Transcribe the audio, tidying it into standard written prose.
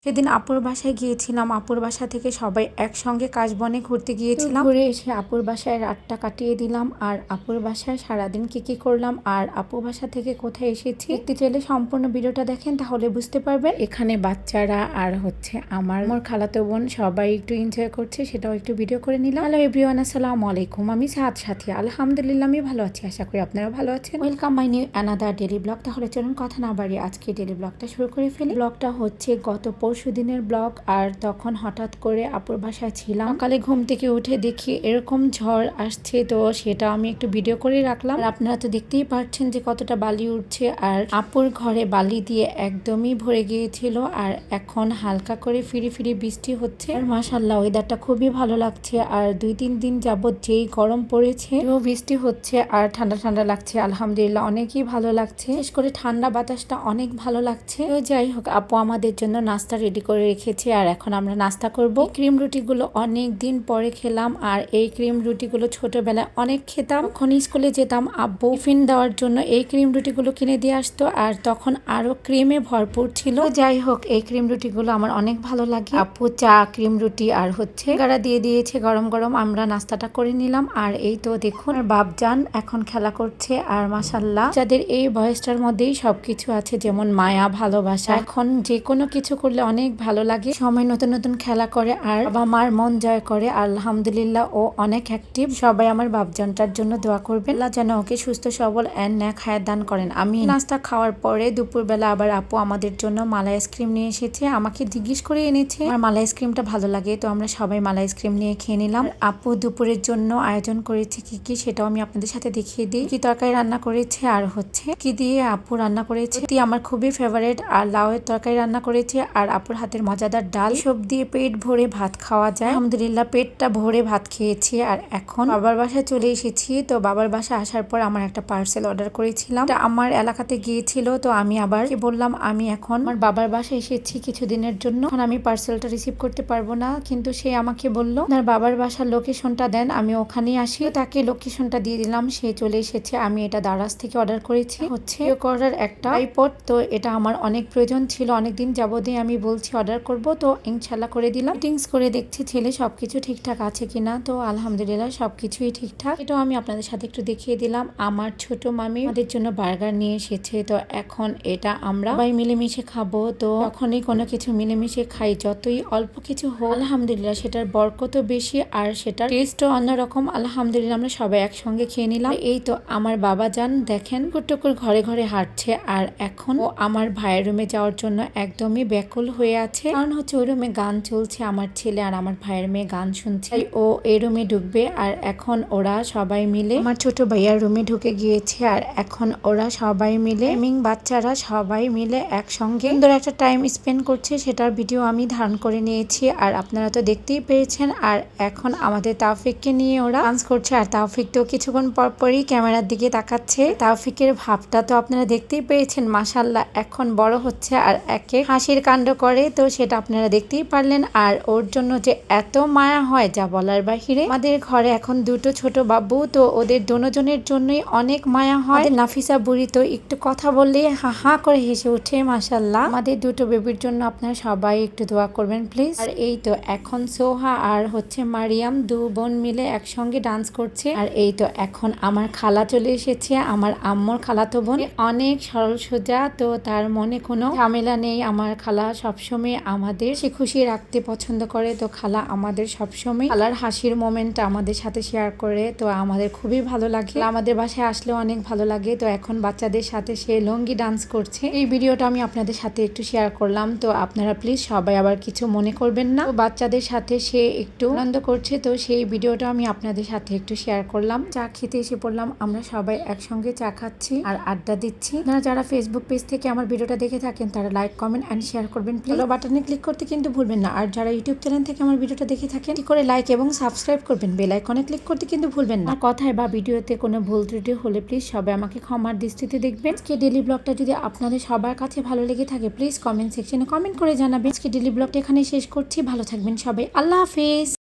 সেদিন আপুর বাসায় গিয়েছিলাম। আপুর বাসা থেকে সবাই একসঙ্গে কাশবনে ঘুরতে গিয়েছিলাম। ঘুরে এসে আপুর বাসায় রাতটা কাটিয়ে দিলাম। আর আপুর বাসায় সারাদিন কি করলাম আর আপুর বাসা থেকে কোথায় এসেছি দেখতে চাইলে সম্পূর্ণ ভিডিওটা দেখেন, তাহলে বুঝতে পারবেন। এখানে বাচ্চারা আর হচ্ছে আমার খালাতো বোন সবাই একটু এনজয় করছে, সেটাও একটু ভিডিও করে নিলাম। হ্যালো এভরিওয়ান, আসসালামু আলাইকুম। আমি সাথী আলহামদুলিল্লাহ আমি ভালো আছি, আশা করি আপনারা ভালো আছেন। Welcome my new another daily blog. তাহলে চলুন কথা না বাড়িয়ে আজকে ডেলি ব্লগটা শুরু করে ফেলি। ব্লগটা হচ্ছে গত পরশুদিনের ব্লগ। আর তখন হঠাৎ করে আপুর বাসায় ছিলাম। সকালে ঘুম থেকে উঠে দেখি এরকম ঝড় আসছে, তো সেটা আমি একটু ভিডিও করে রাখলাম। আর আপনারা তো দেখতেই পাচ্ছেন যে কতটা বালি উঠছে। আর আপুর ঘরে বালি দিয়ে একদমই ভরে গিয়েছিল। আর এখন হালকা করে ফিরি ফিরি বৃষ্টি হচ্ছে। আর মাশাআল্লাহ ওয়েদারটা খুবই ভালো লাগছে। আর 2-3 দিন যাবত যেই গরম পড়েছে, বৃষ্টি হচ্ছে আর ঠান্ডা ঠান্ডা লাগছে, আলহামদুলিল্লাহ অনেকই ভালো লাগছে। বিশেষ করে ঠান্ডা বাতাসটা অনেক ভালো লাগছে। তো যাই হোক, আপু আমাদের জন্য নাস্তা রেডি করে রেখেছে আর এখন আমরা নাস্তা করব। ক্রিম রুটিগুলো অনেক দিন পরে খেলাম। আর এই ক্রিম রুটিগুলো ছোটবেলায় অনেক খেতাম। যখন স্কুলে যেতাম আব্বু টিফিন দেওয়ার জন্য এই ক্রিম রুটিগুলো কিনে দিয়ে আসতো, আর তখন আরো ক্রিমে ভরপুর ছিল। যাই হোক, এই ক্রিম রুটিগুলো আমার অনেক ভালো লাগে। আপু চা, ক্রিম রুটি আর হচ্ছে গাড়া দিয়ে দিয়েছে গরম গরম। আমরা নাস্তাটা করে নিলাম। আর এই তো দেখুন বাপজান এখন খেলা করছে। আর মাশাআল্লাহ যাদের এই বয়সটার মধ্যেই সবকিছু আছে, যেমন মায়া, ভালোবাসা। এখন যে কোনো কিছু করলে অনেক ভালো লাগে। সময় নতুন নতুন খেলা করে আর বাবা মার মন জয় করে। আলহামদুলিল্লাহ ও অনেক অ্যাক্টিভ। সবাই আমার বাপজানটার জন্য দোয়া করবেন, আল্লাহ যেন ওকে সুস্থ সবল এন্ড নেক হায়াত দান করেন। আমি নাস্তা খাওয়ার পরে দুপুরবেলা আবার আপু আমাদের জন্য মালাই আইসক্রিম নিয়ে এসেছে। আমাকে জিজ্ঞেস করে এনেছে আমার মালাই আইসক্রিমটা ভালো লাগে, তো আমরা সবাই মালাই আইসক্রিম নিয়ে খেয়ে নিলাম। আপু দুপুরের জন্য আয়োজন করেছে কি সেটাও আমি আপনাদের সাথে দেখিয়ে দিই। কি তরকারি রান্না করেছে আর হচ্ছে কি দিয়ে আপু রান্না করেছে, আমার খুবই ফেভারিট। আর লাউয়ের তরকারি রান্না করেছে আর আপুর হাতের মজাদার ডাল। সব দিয়ে পেট ভরে ভাত খাওয়া যায়। আলহামদুলিল্লাহ পেটটা ভরে ভাত খেয়েছি। আর এখন বাবার বাসায় চলে এসেছি। তো বাবার বাসায় আসার পর আমার একটা পার্সেল অর্ডার করেছিলাম, আমার এলাকাতে গিয়েছিল। তো আমি আবার বললাম আমি এখন আমার বাবার বাসায় এসেছি কিছুদিনের জন্য, এখন আমি পার্সেলটা রিসিভ করতে পারবো না। কিন্তু সে আমাকে বললো তার বাবার বাসার লোকেশনটা দেন, আমি ওখানেই আসি। তাকে লোকেশনটা দিয়ে দিলাম, সে চলে এসেছে। আমি এটা দারাজ থেকে অর্ডার করেছি, হচ্ছে করার একটা আইপড। তো এটা আমার অনেক প্রয়োজন ছিল, অনেকদিন যাবতীয় আমি বলছি অর্ডার করব। তো ইনশাল্লাহ করে দিলাম। ফিটিংস করে দেখছি ছেলে সবকিছু ঠিকঠাক আছে কিনা। তো আলহামদুলিল্লাহ সবকিছুই ঠিকঠাক। এটাও আমি আপনাদের সাথে একটু দেখিয়ে দিলাম। আমার ছোট মামি আমাদের জন্য বার্গার নিয়ে এসেছে। তো এখন এটা আমরা সবাই মিলেমিশে খাবো। তো যখনই কোনো কিছু মিলেমিশে খাই, যতই অল্প কিছু হোক আলহামদুলিল্লাহ সেটার বরকতও বেশি আর সেটার টেস্টও অন্যরকম। আলহামদুলিল্লাহ আমরা সবাই একসঙ্গে খেয়ে নিলাম। এই তো আমার বাবা যান দেখেন টুকটুকুর ঘরে ঘরে হাঁটছে। আর এখন ও আমার ভাইয়ের রুমে যাওয়ার জন্য একদমই ব্যাকুল হয়ে আছে, কারণ হচ্ছে ওই রুমে গান চলছে। আমার ছেলে আর আমার ভাইয়ের মেয়ে গান শুনছে, ও এই রুমে ঢুকবে। আর এখন ওরা সবাই মিলে আমার ছোট ভাইয়ার রুমে ঢুকে গিয়েছে। আর এখন ওরা সবাই মিলে বাচ্চারা সবাই মিলে একসঙ্গে সুন্দর একটা টাইম স্পেন্ড করছে, সেটার ভিডিও আমি ধারণ করে নিয়েছি। আর আপনারা তো দেখতেই পেয়েছেন। আর এখন আমাদের তাওফিককে নিয়ে ওরা ডান্স করছে। আর তাওফিক তো কিছুক্ষণ পরপরই ক্যামেরার দিকে তাকাচ্ছে। তাওফিকের ভাবটা তো আপনারা দেখতেই পেয়েছেন, মাশাআল্লাহ এখন বড় হচ্ছে আর একে হাসির কাণ্ড করে। তো সেটা আপনারা দেখতেই পারলেন। আর ওর জন্য যে এত মায়া হয় যা বলার বাহিরে। আমাদের ঘরে এখন দুটো ছোট বাবু, তো ওদের দুজনের জন্যই অনেক মায়া হয়। নাফিসা বুড়ি তো একটু কথা বললে হা হা করে হেসে উঠে। মাশাআল্লাহ আমাদের দুটো বেবির জন্য আপনারা সবাই একটু দোয়া করবেন প্লিজ। আর এই তো এখন সোহা আর হচ্ছে মারিয়াম দু বোন মিলে একসঙ্গে ডান্স করছে। আর এই তো এখন আমার খালা চলে এসেছে, আমার আম্মুর খালাতো বোন। অনেক সরল সোজা, তো তার মনে কোনো ঝামেলা নেই। আমার খালা সবসময় আমাদের সে খুশি রাখতে পছন্দ করে। তো খালা আমাদের সবসময় খালার হাসির মোমেন্টটা আমাদের সাথে শেয়ার করে। তো আমাদের খুবই ভালো লাগে, আমাদের বাসায় আসলেও অনেক ভালো লাগে। তো এখন বাচ্চাদের সাথে সে লঙ্গি ডান্স করছে। এই ভিডিওটা আমি আপনাদের সাথে একটু শেয়ার করলাম। তো আপনারা প্লিজ সবাই আবার কিছু মনে করবেন না। তো বাচ্চাদের সাথে সে একটু আনন্দ করছে, তো সেই ভিডিওটা আমি আপনাদের সাথে একটু শেয়ার করলাম। চা খেতে এসে পড়লাম, আমরা সবাই একসঙ্গে চা খাচ্ছি আর আড্ডা দিচ্ছি। আপনারা যারা ফেসবুক পেজ থেকে আমার ভিডিওটা দেখে থাকেন তারা লাইক, কমেন্ট এন্ড শেয়ার করবেন প্লিজ। ফলো বাটনে ক্লিক করতে কিন্তু ভুলবেন না। আর যারা ইউটিউব চ্যানেল থেকে আমার ভিডিওটা দেখে থাকেন কি করে লাইক এবং সাবস্ক্রাইব করবেন, বেল আইকনে ক্লিক করতে কিন্তু ভুলবেন না। আর কথায় বা ভিডিওতে কোনো ভুল ত্রুটি হলে প্লিজ সবাই আমাকে ক্ষমার দৃষ্টিতে দেখবেন। আজকে ডেলি ব্লগটা যদি আপনাদের সবার কাছে ভালো লেগে থাকে প্লিজ কমেন্ট সেকশনে কমেন্ট করে জানাবেন। আজকে ডেলি ব্লগটা এখানে শেষ করছি, ভালো থাকবেন সবাই, আল্লাহ হাফেজ।